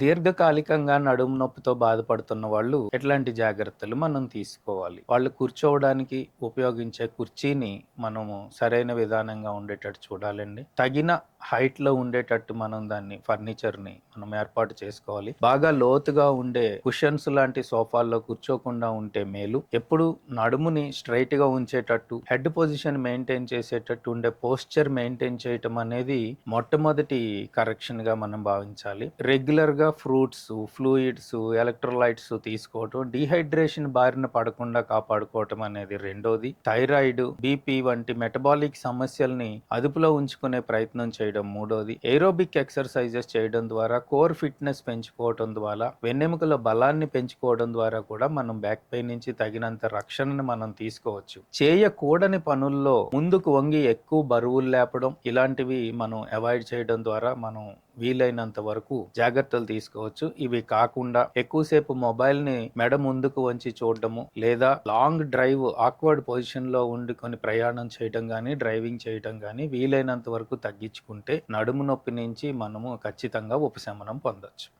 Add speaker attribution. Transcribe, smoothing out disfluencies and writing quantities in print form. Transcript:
Speaker 1: దీర్ఘకాలికంగా నడుము నొప్పితో బాధపడుతున్న వాళ్ళు ఎట్లాంటి జాగ్రత్తలు మనం తీసుకోవాలి? వాళ్ళు కూర్చోవడానికి ఉపయోగించే కుర్చీని మనము సరైన విధానంగా ఉండేటట్టు చూడాలండి. తగిన హైట్‌లో ఉండేటట్టు మనం దాన్ని ఫర్నిచర్‌ని మనం ఏర్పాటు చేసుకోవాలి. బాగా లోతుగా ఉండే కుషన్స్ లాంటి సోఫాల్లో కూర్చోకుండా ఉంటే మేలు. ఎప్పుడు నడుముని స్ట్రెయిట్‌గా ఉంచేటట్టు, హెడ్ పొజిషన్ మెయింటైన్ చేసేటట్టు ఉండే పోస్చర్ మెయింటైన్ చేయటం అనేది మొట్టమొదటి కరెక్షన్‌గా మనం భావించాలి. రెగ్యులర్‌గా ఫ్రూట్స్, ఫ్లూయిడ్స్, ఎలక్ట్రోలైట్స్ తీసుకోవటం, డీహైడ్రేషన్ బారిన పడకుండా కాపాడుకోవటం అనేది రెండోది. థైరాయిడ్, బీపీ వంటి మెటబాలిక్ సమస్యల్ని అదుపులో ఉంచుకునే ప్రయత్నం చేయడం మూడోది. ఏరోబిక్ ఎక్సర్‌సైజెస్ చేయడం ద్వారా కోర్ ఫిట్‌నెస్ పెంచుకోవటం ద్వారా, వెన్నెముకల బలాన్ని పెంచుకోవడం ద్వారా కూడా మనం బ్యాక్ పెయిన్ నుంచి తగినంత రక్షణను మనం తీసుకోవచ్చు. చేయకూడని పనుల్లో ముందుకు వంగి ఎక్కువ బరువులు లేపడం ఇలాంటివి మనం అవాయిడ్ చేయడం ద్వారా మనం వీలైనంత వరకు జాగ్రత్తలు తీసుకోవచ్చు. ఇవి కాకుండా ఎక్కువసేపు మొబైల్‌ని మెడ ముందుకు వంచి చూడడము, లేదా లాంగ్ డ్రైవ్ ఆక్వర్డ్ పొజిషన్‌లో ఉండుకొని ప్రయాణం చేయడం గానీ, డ్రైవింగ్ చేయటం గానీ వీలైనంత వరకు తగ్గించుకుంటే నడుము నొప్పి నుంచి మనము ఖచ్చితంగా ఉపశమనం పొందొచ్చు.